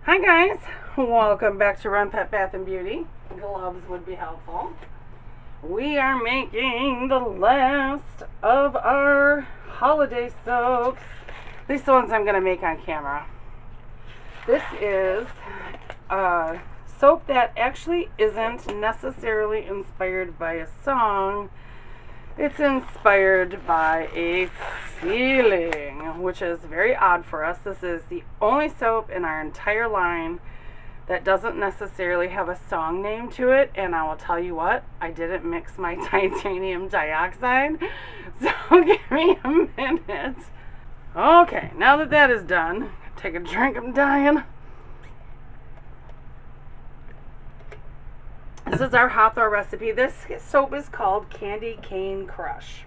Hi guys, welcome back to Renpet Bath Beauty. Gloves would be helpful. We are making the last of our holiday soaps. These are the ones I'm going to make on camera. This is a soap that actually isn't necessarily inspired by a song. It's inspired by a feeling, which is very odd for us. This is the only soap in our entire line that doesn't necessarily have a song name to it, and I will tell you what, I didn't mix my titanium dioxide, so give me a minute. Okay, now that that is done, take a drink, I'm dying. This is our Hawthorne recipe. This soap is called Candy Cane Crush.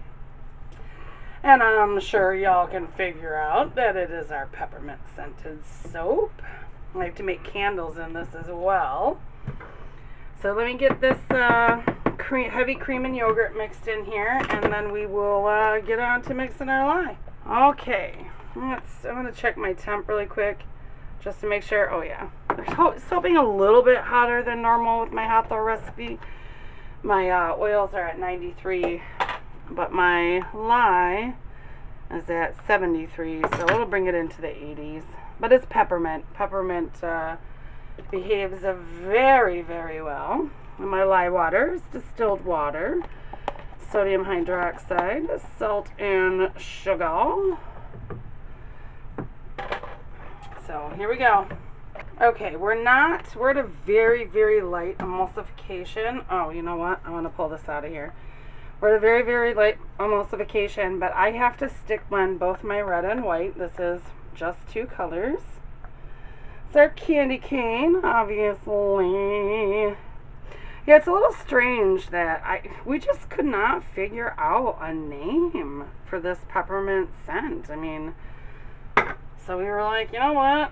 And I'm sure y'all can figure out that it is our peppermint scented soap. I like to make candles in this as well. So let me get this heavy cream and yogurt mixed in here, and then we will get on to mixing our lye. Okay, I'm going to check my temp really quick just to make sure. Oh yeah, it's soaping a little bit hotter than normal with my Hawthorne recipe. My oils are at 93, but my lye is at 73, so it'll bring it into the 80s. But it's peppermint. Peppermint behaves very, very well. And my lye water is distilled water, sodium hydroxide, salt, and sugar. So here we go. Okay, we're at a very, very light emulsification. Oh, you know what? I want to pull this out of here. We're at a very, very light emulsification, but I have to stick blend both my red and white. This is just two colors. It's our candy cane, obviously. Yeah, it's a little strange that we just could not figure out a name for this peppermint scent. I mean, so we were like, you know what?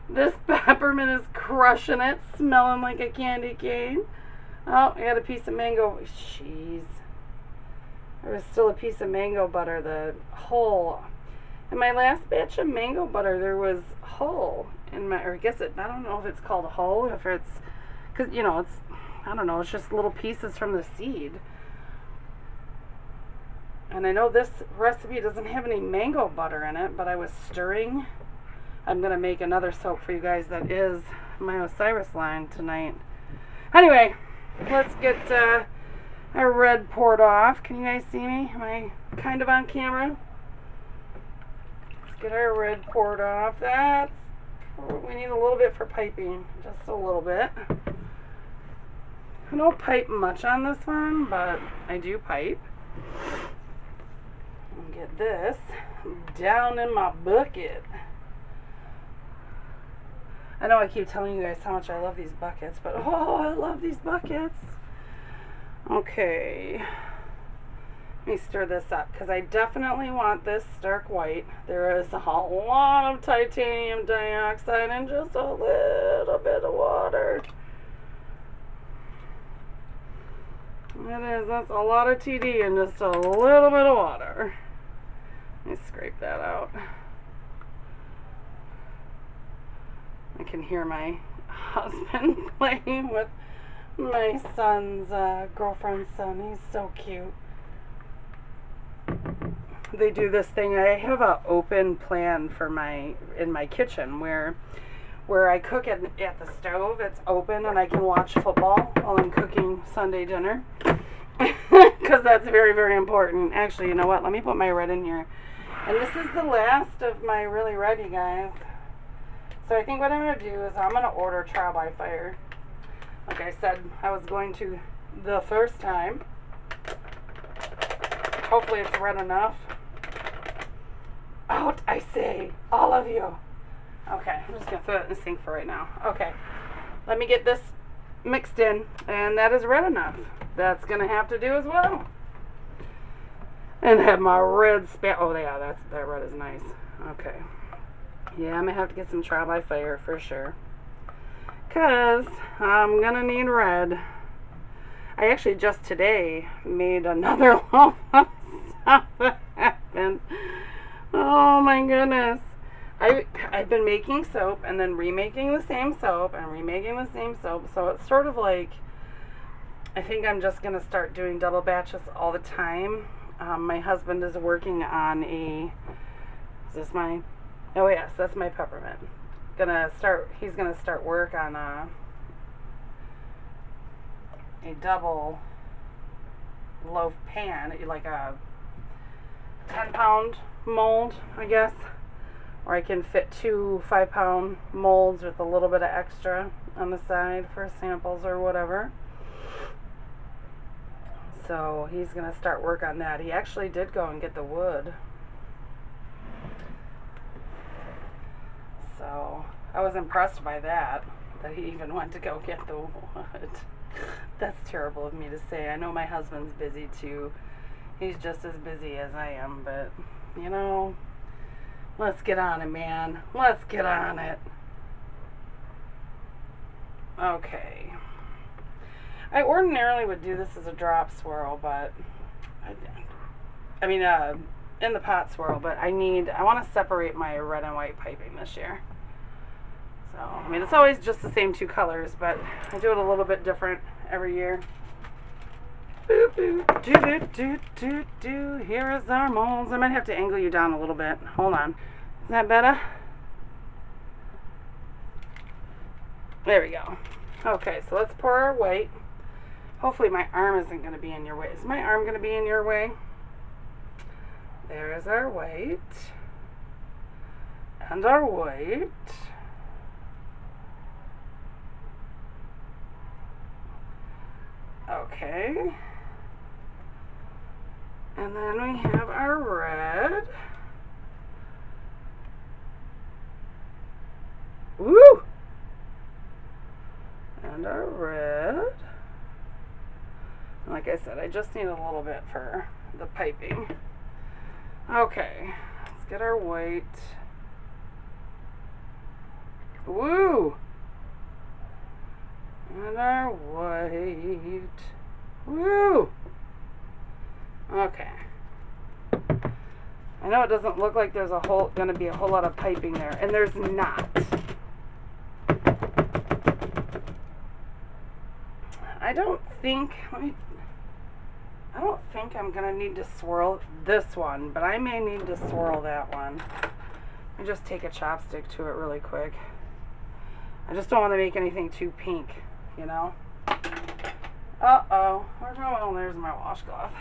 This peppermint is crushing it, smelling like a candy cane. Oh, I got a piece of mango. Jeez. There was still a piece of mango butter. The whole. In my last batch of mango butter, there was hull in my, or I guess I don't know if it's called hull, if it's, because, you know, I don't know, it's just little pieces from the seed. And I know this recipe doesn't have any mango butter in it, but I was stirring. I'm going to make another soap for you guys that is my Osiris line tonight. Anyway, let's get our red poured off. Can you guys see me? Am I kind of on camera? Let's get our red poured off. We need a little bit for piping, just a little bit. I don't pipe much on this one, but I do pipe. And get this down in my bucket. I know I keep telling you guys how much I love these buckets, but oh, I love these buckets. Okay. Let me stir this up, because I definitely want this stark white. There is a lot of titanium dioxide and just a little bit of water. That's a lot of TD and just a little bit of water. Let me scrape that out. I can hear my husband playing with my son's girlfriend's son. He's so cute. They do this thing. I have an open plan for in my kitchen where I cook at the stove. It's open and I can watch football while I'm cooking Sunday dinner. Because that's very, very important. Actually, you know what? Let me put my red in here. And this is the last of my really red, you guys. So I think what I'm going to do is I'm going to order trial by fire. Like I said, I was going to the first time. Hopefully it's red enough. Out, I say, all of you. Okay, I'm just going to throw it in the sink for right now. Okay, let me get this mixed in, and that is red enough. That's going to have to do as well. And have my red oh yeah, that red is nice. Okay. Yeah, I'm going to have to get some trial by fire for sure. Because I'm going to need red. I actually just today made another loaf of stuff that happened. Oh my goodness. I've been making soap and then remaking the same soap and remaking the same soap, so it's sort of like, I think I'm just gonna start doing double batches all the time. My husband is working on a, is this my, oh yes, that's my peppermint. He's gonna start work on a double loaf pan, like a 10-pound mold, I guess. Or I can fit 2 5-pound molds with a little bit of extra on the side for samples or whatever. So he's going to start work on that. He actually did go and get the wood. So I was impressed by that he even went to go get the wood. That's terrible of me to say. I know my husband's busy too. He's just as busy as I am, but you know, let's get on it, man. Let's get on it. Okay. I ordinarily would do this as a drop swirl, but I mean, in the pot swirl, but I want to separate my red and white piping this year. So, I mean, it's always just the same 2 colors, but I do it a little bit different every year. Boop, boop, do, do, do, do, do. Here is our molds. I might have to angle you down a little bit. Hold on. Is that better? There we go. Okay, so let's pour our white. Hopefully my arm isn't going to be in your way. Is my arm going to be in your way? There is our white. And our white. Okay. And then we have our red. Woo! And our red. Like I said, I just need a little bit for the piping. Okay, let's get our white. Woo! And our white. Woo! Okay. I know it doesn't look like there's gonna be a whole lot of piping there, and there's not. I don't think I'm gonna need to swirl this one, but I may need to swirl that one. Let me just take a chopstick to it really quick. I just don't want to make anything too pink, you know? Uh-oh. Where's my, well, there's my washcloth.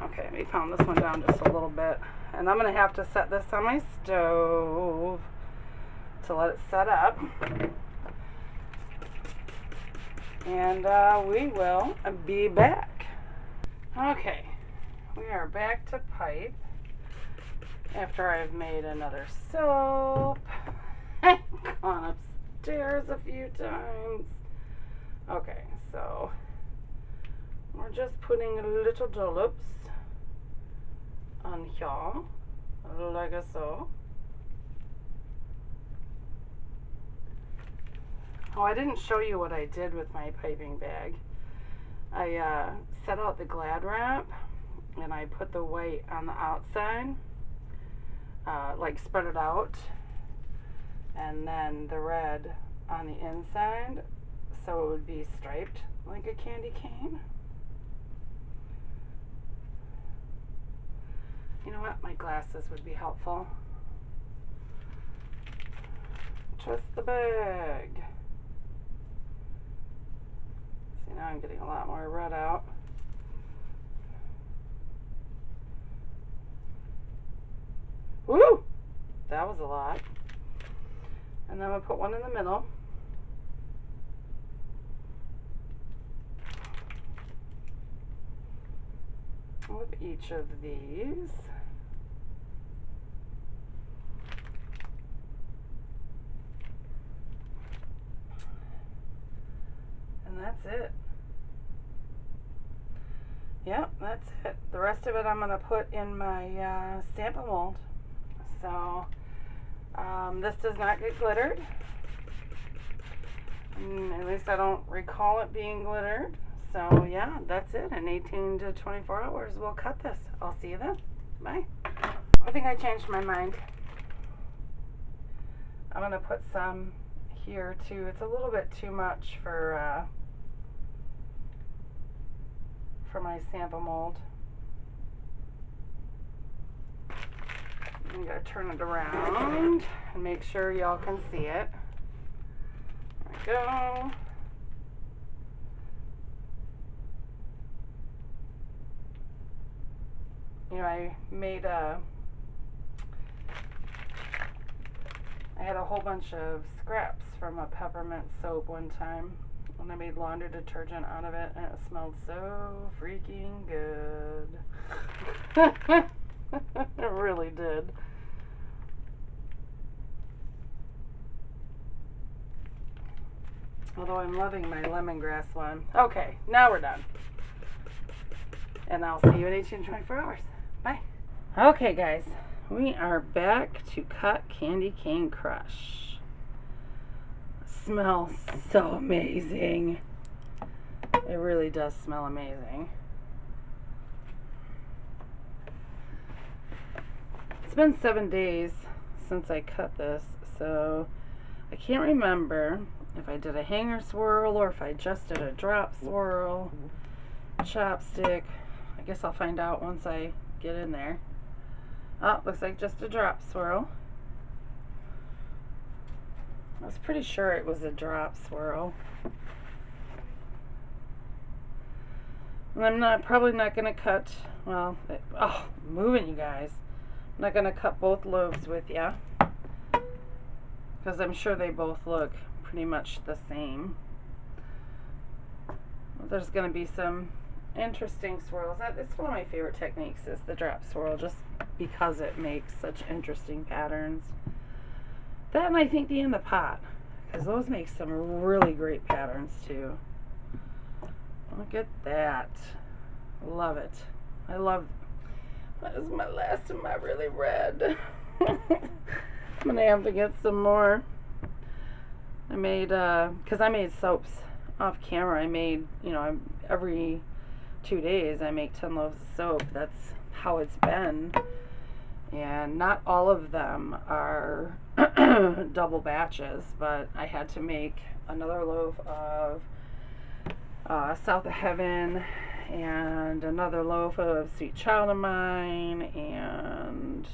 Okay, let me pound this one down just a little bit. And I'm going to have to set this on my stove to let it set up. And we will be back. Okay, we are back to pipe after I've made another soap. Gone upstairs a few times. Okay, so we're just putting little dollops on here, like so. Oh, I didn't show you what I did with my piping bag. I set out the Glad wrap and I put the white on the outside, like spread it out, and then the red on the inside, so it would be striped like a candy cane. You know what? My glasses would be helpful. Trust the bag. See, now I'm getting a lot more red out. Woo! That was a lot. And then I'm going to put one in the middle. Of each of these. And that's it. Yep, that's it. The rest of it I'm going to put in my sample mold. So, this does not get glittered. At least I don't recall it being glittered. So yeah, that's it. In 18 to 24 hours, we'll cut this. I'll see you then. Bye. I think I changed my mind. I'm going to put some here too. It's a little bit too much for my sample mold. I'm going to turn it around and make sure y'all can see it. There we go. You know, I had a whole bunch of scraps from a peppermint soap one time when I made laundry detergent out of it, and it smelled so freaking good. It really did. Although I'm loving my lemongrass one. Okay, now we're done. And I'll see you in 18 to 24 hours. Bye. Okay, guys. We are back to cut candy cane crush. Smells so amazing. It really does smell amazing. It's been 7 days since I cut this, so I can't remember if I did a hanger swirl or if I just did a drop swirl, chopstick. I guess I'll find out once I get in there. Oh, looks like just a drop swirl. I was pretty sure it was a drop swirl. And I'm probably not going to cut, well, moving you guys. I'm not going to cut both loaves with you, because I'm sure they both look pretty much the same. There's going to be some interesting swirls. It's one of my favorite techniques, is the drop swirl, just because it makes such interesting patterns. That, and I think the in the pot, because those make some really great patterns too. Look at that. Love it. I love. That is my last of my really red. I'm gonna have to get some more. I made, because I made soaps off camera. I made, you know, every 2 days I make 10 loaves of soap. That's how it's been. And not all of them are double batches, but I had to make another loaf of South of Heaven and another loaf of Sweet Child of Mine, and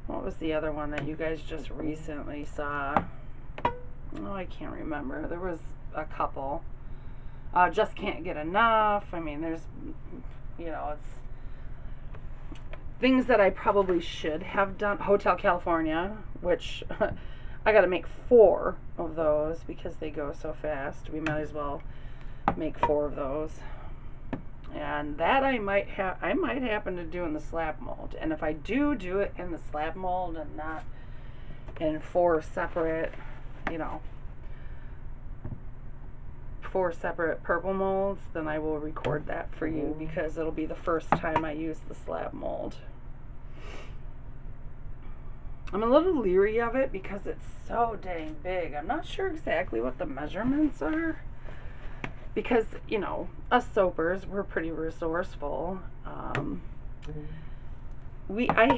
what was the other one that you guys just recently saw? Oh, I can't remember. There was a couple. Just Can't Get Enough. I mean, there's, you know, it's things that I probably should have done. Hotel California, which I got to make 4 of those because they go so fast. We might as well make 4 of those. And that I might happen to do in the slab mold. And if I do it in the slab mold and not in 4 separate, you know, 4 separate purple molds, then I will record that for you, because it'll be the first time I use the slab mold. I'm a little leery of it because it's so dang big. I'm not sure exactly what the measurements are, because, you know, us soapers, we're pretty resourceful. I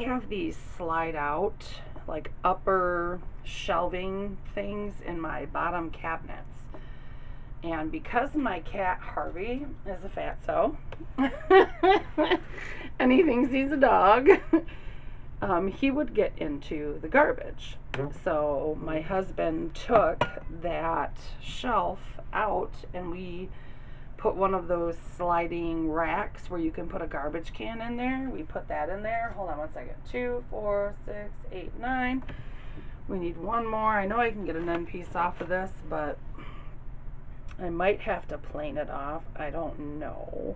have these slide out, like, upper shelving things in my bottom cabinets. And because my cat Harvey is a fatso, and he thinks he's a dog, he would get into the garbage. So my husband took that shelf out, and we put one of those sliding racks where you can put a garbage can in there. We put that in there. Hold on one second. 2, 4, 6, 8, 9. We need one more. I know I can get an end piece off of this, but I might have to plane it off. I don't know.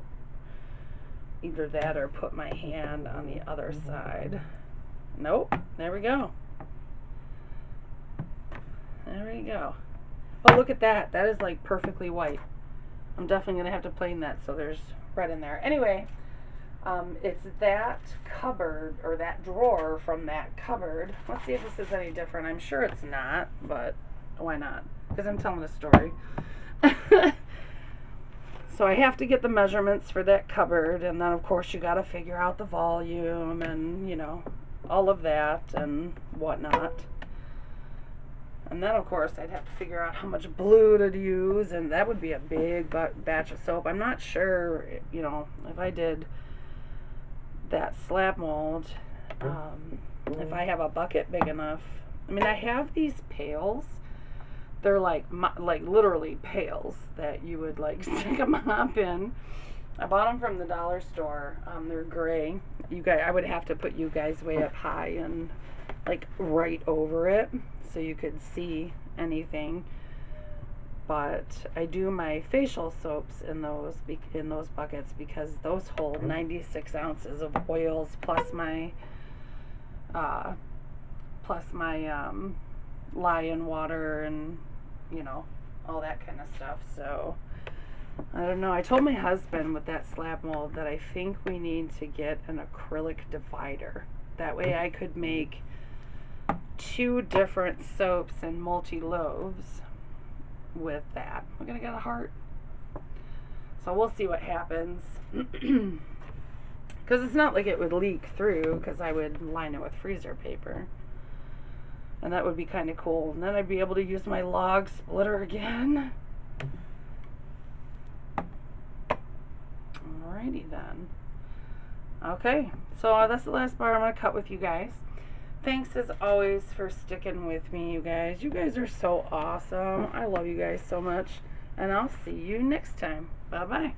Either that or put my hand on the other side. Nope. There we go. There we go. Oh, look at that. That is like perfectly white. I'm definitely going to have to plane that so there's red in there. Anyway, it's that cupboard, or that drawer from that cupboard. Let's see if this is any different. I'm sure it's not, but why not? Because I'm telling a story. So I have to get the measurements for that cupboard, and then of course you got to figure out the volume and, you know, all of that and whatnot. And then, of course, I'd have to figure out how much blue to use, and that would be a big batch of soap. I'm not sure, you know, if I did that slab mold, if I have a bucket big enough. I mean, I have these pails. They're like literally pails that you would like stick a mop in. I bought them from the dollar store. They're gray. You guys, I would have to put you guys way up high and like right over it so you could see anything. But I do my facial soaps in those buckets because those hold 96 ounces of oils plus my lye and water and, you know, all that kind of stuff. So I don't know. I told my husband with that slab mold that I think we need to get an acrylic divider. That way I could make 2 different soaps and multi-loaves with that. We're gonna get a heart. So we'll see what happens. Because it's not like it would leak through, because I would line it with freezer paper. And that would be kind of cool. And then I'd be able to use my log splitter again. Alrighty then. Okay, so that's the last part I'm going to cut with you guys. Thanks as always for sticking with me, you guys. You guys are so awesome. I love you guys so much. And I'll see you next time. Bye-bye.